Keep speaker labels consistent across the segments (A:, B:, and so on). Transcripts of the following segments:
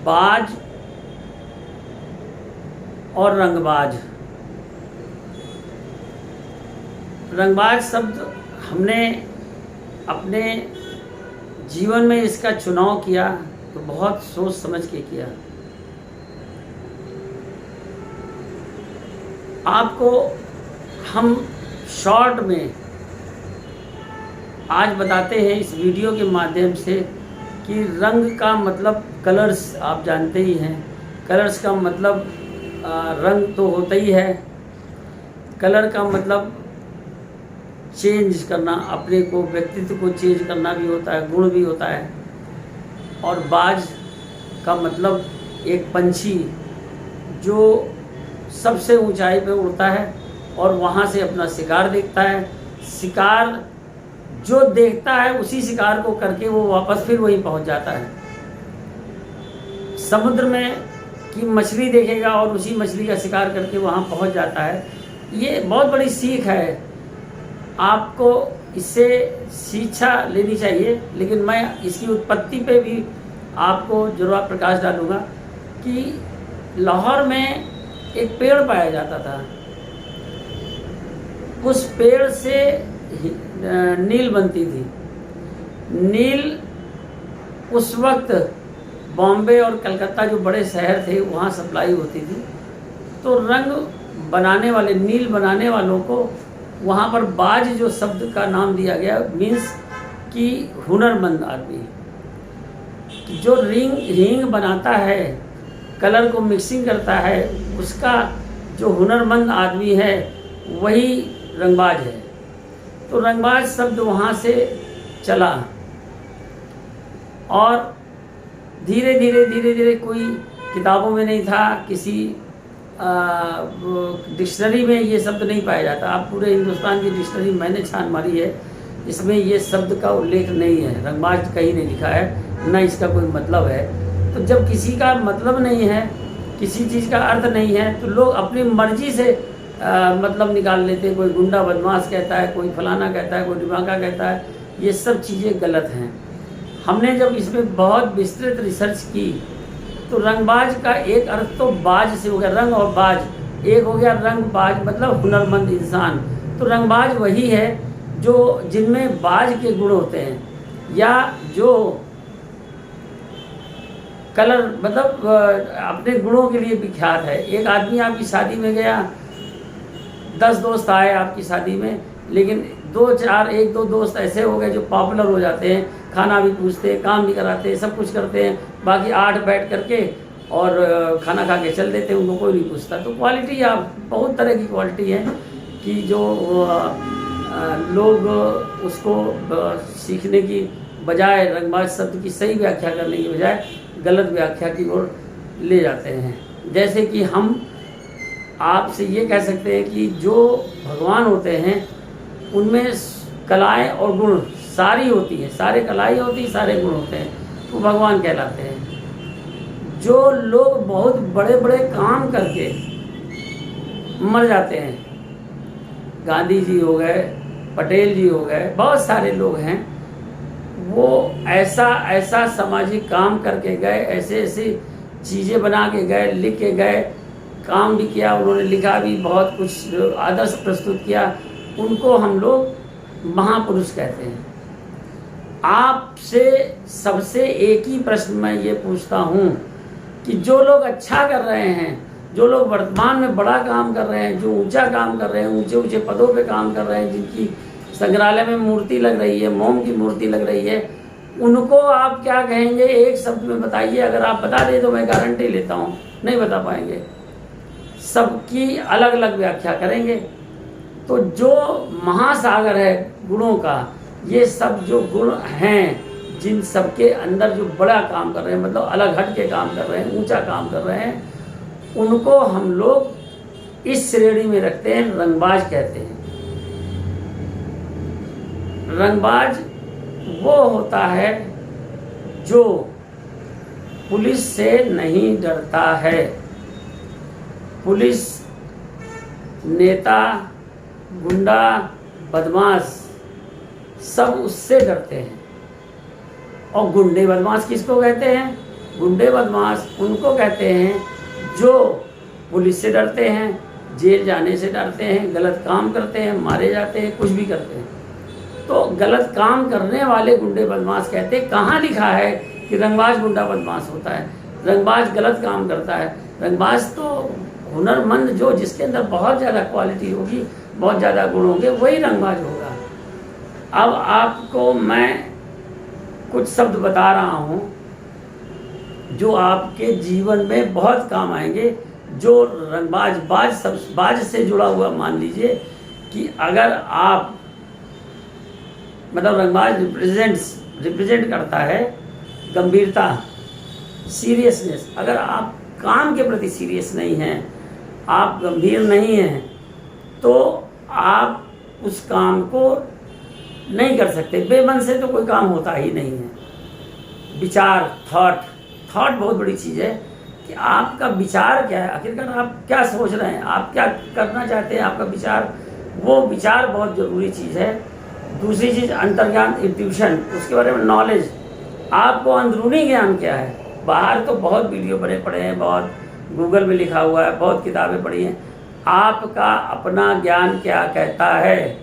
A: बाज और रंगबाज। रंगबाज शब्द हमने अपने जीवन में इसका चुनाव किया तो बहुत सोच समझ के किया। आपको हम शॉर्ट में आज बताते हैं इस वीडियो के माध्यम से कि रंग का मतलब कलर्स आप जानते ही हैं। कलर्स का मतलब रंग तो होता ही है। कलर का मतलब चेंज करना, अपने को, व्यक्तित्व को चेंज करना भी होता है, गुण भी होता है। और बाज का मतलब एक पंछी जो सबसे ऊंचाई पे उड़ता है और वहाँ से अपना शिकार देखता है। शिकार जो देखता है उसी शिकार को करके वो वापस फिर वहीं पहुँच जाता है। समुद्र में की मछली देखेगा और उसी मछली का शिकार करके वहाँ पहुँच जाता है। ये बहुत बड़ी सीख है, आपको इससे शिक्षा लेनी चाहिए। लेकिन मैं इसकी उत्पत्ति पे भी आपको जरूर प्रकाश डालूँगा कि लाहौर में एक पेड़ पाया जाता था। उस पेड़ से नील बनती थी। नील उस वक्त बॉम्बे और कलकत्ता जो बड़े शहर थे वहाँ सप्लाई होती थी। तो रंग बनाने वाले, नील बनाने वालों को वहाँ पर बाज जो शब्द का नाम दिया गया, मीन्स कि हुनरमंद आदमी। जो हींग बनाता है, कलर को मिक्सिंग करता है, उसका जो हुनरमंद आदमी है वही रंगबाज है। तो रंगबाज शब्द वहाँ से चला और धीरे धीरे कोई किताबों में नहीं था, किसी डिक्शनरी में ये शब्द नहीं पाया जाता। आप पूरे हिंदुस्तान की डिक्शनरी मैंने छान मारी है, इसमें ये शब्द का उल्लेख नहीं है। रंगबाज कहीं नहीं लिखा है, न इसका कोई मतलब है। तो जब किसी का मतलब नहीं है, किसी चीज़ का अर्थ नहीं है, तो लोग अपनी मर्जी से मतलब निकाल लेते हैं। कोई गुंडा बदमाश कहता है, कोई फलाना कहता है, कोई डिमाका कहता है। ये सब चीज़ें गलत हैं। हमने जब इसमें बहुत विस्तृत रिसर्च की तो रंगबाज का एक अर्थ तो बाज से हो गया, रंग और बाज एक हो गया। रंग बाज मतलब हुनरमंद इंसान। तो रंगबाज वही है जो जिनमें बाज के गुण होते हैं, या जो कलर मतलब अपने गुणों के लिए विख्यात है। एक आदमी आपकी शादी में गया, 10 दोस्त आए आपकी शादी में, लेकिन एक दो दोस्त ऐसे हो गए जो पॉपुलर हो जाते हैं, खाना भी पूछते हैं, काम भी कराते हैं, सब कुछ करते हैं। बाकी 8 बैठ करके और खाना खा के चल देते हैं, उनको कोई नहीं पूछता। तो क्वालिटी आप बहुत तरह की क्वालिटी है कि जो लोग उसको सीखने की बजाय, रंगबाज शब्द की सही व्याख्या करने की बजाय गलत व्याख्या की ओर ले जाते हैं। जैसे कि हम आपसे ये कह सकते हैं कि जो भगवान होते हैं उनमें कलाएं और गुण सारी होती हैं, सारे कलाएं होती हैं, सारे गुण होते हैं, वो भगवान कहलाते हैं। जो लोग बहुत बड़े बड़े काम करके मर जाते हैं, गांधी जी हो गए, पटेल जी हो गए, बहुत सारे लोग हैं, वो ऐसा सामाजिक काम करके गए, ऐसे चीज़ें बना के गए, लिख के गए, काम भी किया, उन्होंने लिखा भी, बहुत कुछ आदर्श प्रस्तुत किया। उनको हम लोग महापुरुष कहते हैं। आपसे सबसे एक ही प्रश्न मैं ये पूछता हूँ कि जो लोग अच्छा कर रहे हैं, जो लोग वर्तमान में बड़ा काम कर रहे हैं, जो ऊंचा काम कर रहे हैं, ऊंचे ऊंचे पदों पे काम कर रहे हैं, जिनकी संग्रहालय में मूर्ति लग रही है, मोम की मूर्ति लग रही है, उनको आप क्या कहेंगे? एक शब्द में बताइए। अगर आप बता दें तो मैं गारंटी लेता हूँ नहीं बता पाएंगे, सबकी अलग अलग व्याख्या करेंगे। तो जो महासागर है गुणों का, ये सब जो गुण हैं, जिन सबके अंदर जो बड़ा काम कर रहे हैं, मतलब अलग हट के काम कर रहे हैं, ऊंचा काम कर रहे हैं, उनको हम लोग इस श्रेणी में रखते हैं, रंगबाज कहते हैं। रंगबाज वो होता है जो पुलिस से नहीं डरता है। पुलिस, नेता, गुंडा, बदमाश सब उससे डरते हैं। और गुंडे बदमाश किसको कहते हैं? गुंडे बदमाश उनको कहते हैं जो पुलिस से डरते हैं, जेल जाने से डरते हैं, गलत काम करते हैं, मारे जाते हैं, कुछ भी करते हैं। तो गलत काम करने वाले गुंडे बदमाश कहते हैं, कहाँ लिखा है कि रंगबाज गुंडा बदमाश होता है? रंगबाज गलत काम करता है। रंगबाज तो हुनरमंद, जो जिसके अंदर बहुत ज़्यादा क्वालिटी होगी, बहुत ज़्यादा गुण होंगे, वही रंगबाज होगा। अब आपको मैं कुछ शब्द बता रहा हूँ जो आपके जीवन में बहुत काम आएंगे। जो रंगबाज बाज से जुड़ा हुआ, मान लीजिए कि अगर आप मतलब रंगबाज रिप्रेजेंट करता है गंभीरता, सीरियसनेस। अगर आप काम के प्रति सीरियस नहीं हैं, आप गंभीर नहीं हैं, तो आप उस काम को नहीं कर सकते। बेमन से तो कोई काम होता ही नहीं है। विचार, थॉट बहुत बड़ी चीज़ है कि आपका विचार क्या है, आखिरकार आप क्या सोच रहे हैं, आप क्या करना चाहते हैं, आपका विचार, वो विचार बहुत ज़रूरी चीज़ है। दूसरी चीज़ अंतर्ज्ञान, इंट्यूशन, उसके बारे में नॉलेज। आपको अंदरूनी ज्ञान क्या है? बाहर तो बहुत वीडियो बने पड़े हैं, बहुत गूगल में लिखा हुआ है, बहुत किताबें पढ़ी हैं। आपका अपना ज्ञान क्या कहता है?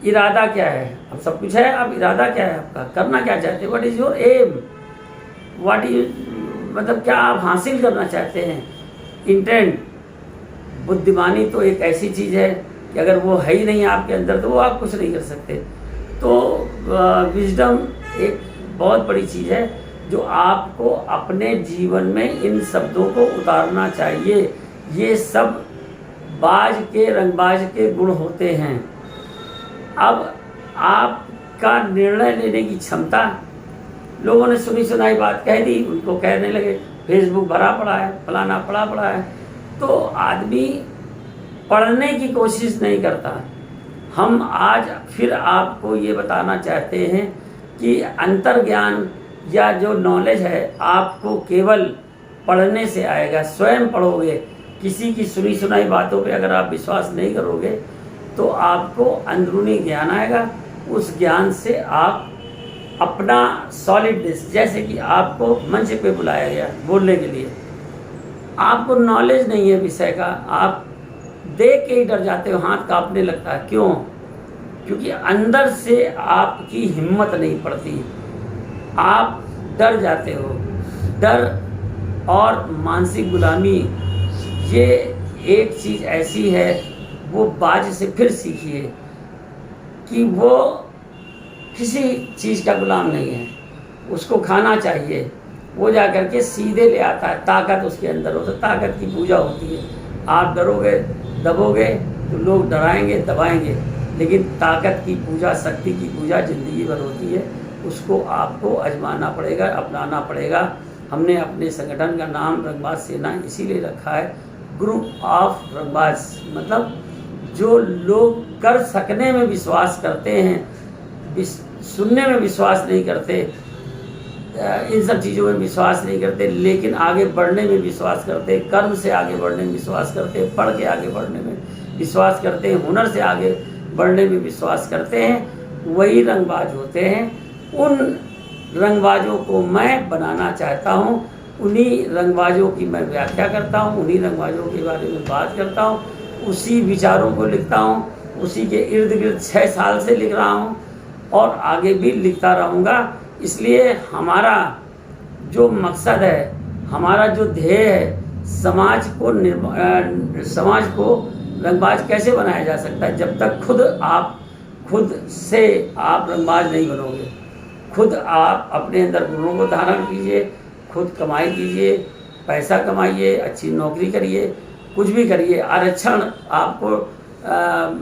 A: इरादा क्या है? अब सब कुछ है, अब इरादा क्या है आपका? करना क्या चाहते हैं? What is your aim? What is मतलब क्या आप हासिल करना चाहते हैं? इंटेंट। बुद्धिमानी तो एक ऐसी चीज़ है कि अगर वो है ही नहीं आपके अंदर तो वो आप कुछ नहीं कर सकते। तो विजडम एक बहुत बड़ी चीज़ है जो आपको अपने जीवन में इन शब्दों को उतारना चाहिए। ये सब रंगबाज के गुण होते हैं। अब आपका निर्णय लेने की क्षमता, लोगों ने सुनी सुनाई बात कह दी, उनको कहने लगे, फेसबुक भरा पड़ा है, फलाना पड़ा है, तो आदमी पढ़ने की कोशिश नहीं करता। हम आज फिर आपको ये बताना चाहते हैं कि अंतर्ज्ञान या जो नॉलेज है आपको केवल पढ़ने से आएगा। स्वयं पढ़ोगे, किसी की सुनी सुनाई बातों पे अगर आप विश्वास नहीं करोगे तो आपको अंदरूनी ज्ञान आएगा। उस ज्ञान से आप अपना सॉलिडनेस, जैसे कि आपको मंच पे बुलाया गया बोलने के लिए, आपको नॉलेज नहीं है विषय का, आप देख के ही डर जाते हो, हाथ कांपने लगता है। क्यों? क्योंकि अंदर से आपकी हिम्मत नहीं पड़ती, आप डर जाते हो। डर और मानसिक गुलामी, ये एक चीज़ ऐसी है, वो बाज से फिर सीखिए कि वो किसी चीज़ का गुलाम नहीं है, उसको खाना चाहिए। वो जा कर के सीधे ले आता है, ताकत उसके अंदर हो, तो ताकत की पूजा होती है। आप डरोगे, दबोगे तो लोग डराएंगे, दबाएंगे, लेकिन ताकत की पूजा, शक्ति की पूजा ज़िंदगी भर होती है। उसको आपको आजमाना पड़ेगा, अपनाना पड़ेगा। हमने अपने संगठन का नाम रंगबाज सेना इसीलिए रखा है, ग्रुप ऑफ रंगबाज, मतलब जो लोग कर सकने में विश्वास करते हैं, सुनने में विश्वास नहीं करते, इन सब चीज़ों में विश्वास नहीं करते, लेकिन आगे बढ़ने में विश्वास करते, कर्म से आगे बढ़ने में विश्वास करते, पढ़ के आगे बढ़ने में विश्वास करते हैं, हुनर से आगे बढ़ने में विश्वास करते हैं, वही रंगबाज होते हैं। उन रंगबाजों को मैं बनाना चाहता हूँ, उन्हीं रंगबाजों की मैं व्याख्या करता हूँ, उन्हीं रंगबाजों के बारे में बात करता हूँ, उसी विचारों को लिखता हूँ, उसी के इर्द गिर्द 6 साल से लिख रहा हूँ और आगे भी लिखता रहूँगा। इसलिए हमारा जो मकसद है, हमारा जो ध्येय है, समाज को रंगबाज कैसे बनाया जा सकता है? जब तक खुद से आप रंगबाज नहीं बनोगे। खुद आप अपने अंदर गुणों को धारण कीजिए, खुद कमाई कीजिए, पैसा कमाइए, अच्छी नौकरी करिए, कुछ भी करिए। आरक्षण आपको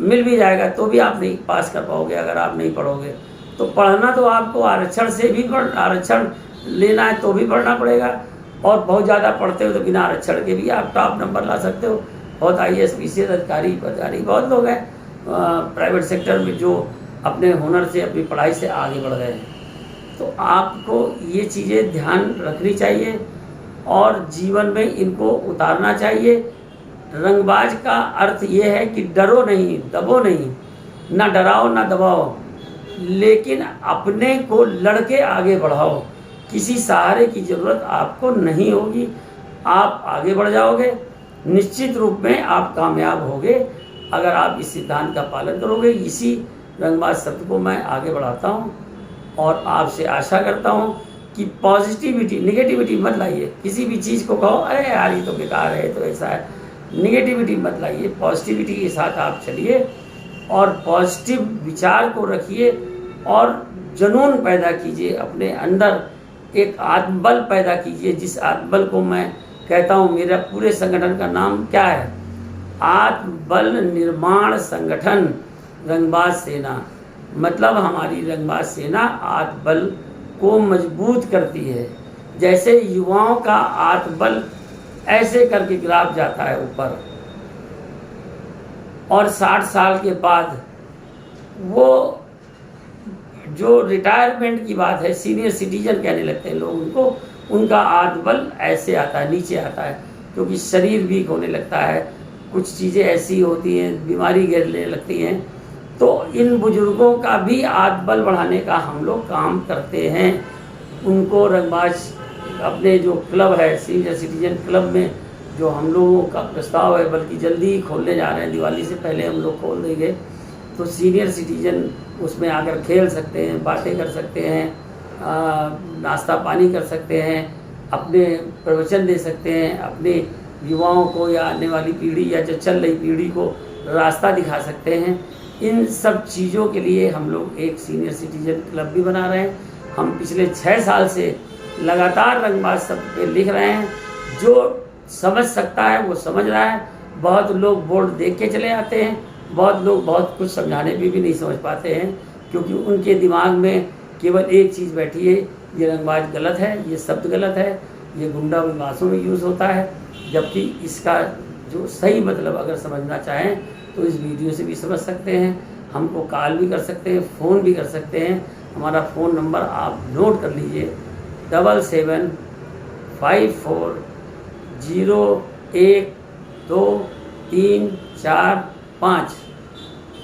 A: मिल भी जाएगा तो भी आप नहीं पास कर पाओगे अगर आप नहीं पढ़ोगे। तो पढ़ना तो आपको आरक्षण से भी आरक्षण लेना है तो भी पढ़ना पड़ेगा, और बहुत ज़्यादा पढ़ते हो तो बिना आरक्षण के भी आप टॉप नंबर ला सकते हो। बहुत IAS PCS अधिकारी बहुत लोग हैं प्राइवेट सेक्टर में जो अपने हुनर से, अपनी पढ़ाई से आगे बढ़ गए हैं। तो आपको ये चीज़ें ध्यान रखनी चाहिए और जीवन में इनको उतारना चाहिए। रंगबाज का अर्थ ये है कि डरो नहीं, दबो नहीं, ना डराओ ना दबाओ, लेकिन अपने को लड़के आगे बढ़ाओ। किसी सहारे की ज़रूरत आपको नहीं होगी। आप आगे बढ़ जाओगे, निश्चित रूप में आप कामयाब होगे अगर आप इस सिद्धांत का पालन करोगे। इसी रंगबाज शब्द को मैं आगे बढ़ाता हूँ और आपसे आशा करता हूँ कि पॉजिटिविटी, निगेटिविटी मत लाइए। किसी भी चीज़ को कहो अरे यार ये तो बेकार है, तो ऐसा है, निगेटिविटी मत लाइए, पॉजिटिविटी के साथ आप चलिए और पॉजिटिव विचार को रखिए और जुनून पैदा कीजिए अपने अंदर, एक आत्मबल पैदा कीजिए, जिस आत्मबल को मैं कहता हूँ, मेरा पूरे संगठन का नाम क्या है, आत्मबल निर्माण संगठन रंगबाज सेना। मतलब हमारी रंगबाज सेना आत्मबल को मजबूत करती है। जैसे युवाओं का आत्मबल ऐसे करके ग्राफ जाता है ऊपर, और 60 साल के बाद वो जो रिटायरमेंट की बात है, सीनियर सिटीजन कहने लगते हैं लोग उनको, उनका आत्मबल ऐसे आता है, नीचे आता है, क्योंकि शरीर वीक होने लगता है, कुछ चीज़ें ऐसी होती हैं, बीमारी घेरने लगती हैं। तो इन बुजुर्गों का भी आत्मबल बढ़ाने का हम लोग काम करते हैं। उनको रंगबाज अपने जो क्लब है, सीनियर सिटीजन क्लब में जो हम लोगों का प्रस्ताव है, बल्कि जल्दी ही खोलने जा रहे हैं, दिवाली से पहले हम लोग खोल देंगे, तो सीनियर सिटीजन उसमें आकर खेल सकते हैं, बातें कर सकते हैं, नाश्ता पानी कर सकते हैं, अपने प्रवचन दे सकते हैं, अपने युवाओं को या आने वाली पीढ़ी या जो चल रही पीढ़ी को रास्ता दिखा सकते हैं। इन सब चीज़ों के लिए हम लोग एक सीनियर सिटीजन क्लब भी बना रहे हैं। हम पिछले 6 साल से लगातार रंगबाज शब्द पे लिख रहे हैं। जो समझ सकता है वो समझ रहा है। बहुत लोग बोर्ड देख के चले आते हैं, बहुत लोग बहुत कुछ समझाने पे भी नहीं समझ पाते हैं, क्योंकि उनके दिमाग में केवल एक चीज़ बैठी है, ये रंगबाज गलत है, ये शब्द गलत है, ये गुंडा विवासों में यूज़ होता है। जबकि इसका जो सही मतलब अगर समझना चाहें तो इस वीडियो से भी समझ सकते हैं, हमको कॉल भी कर सकते हैं, फ़ोन भी कर सकते हैं। हमारा फ़ोन नंबर आप नोट कर लीजिए, 7754012345,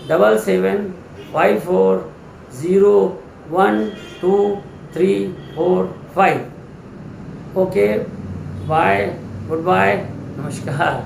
A: 7754012345। ओके, बाय, गुड बाय, नमस्कार।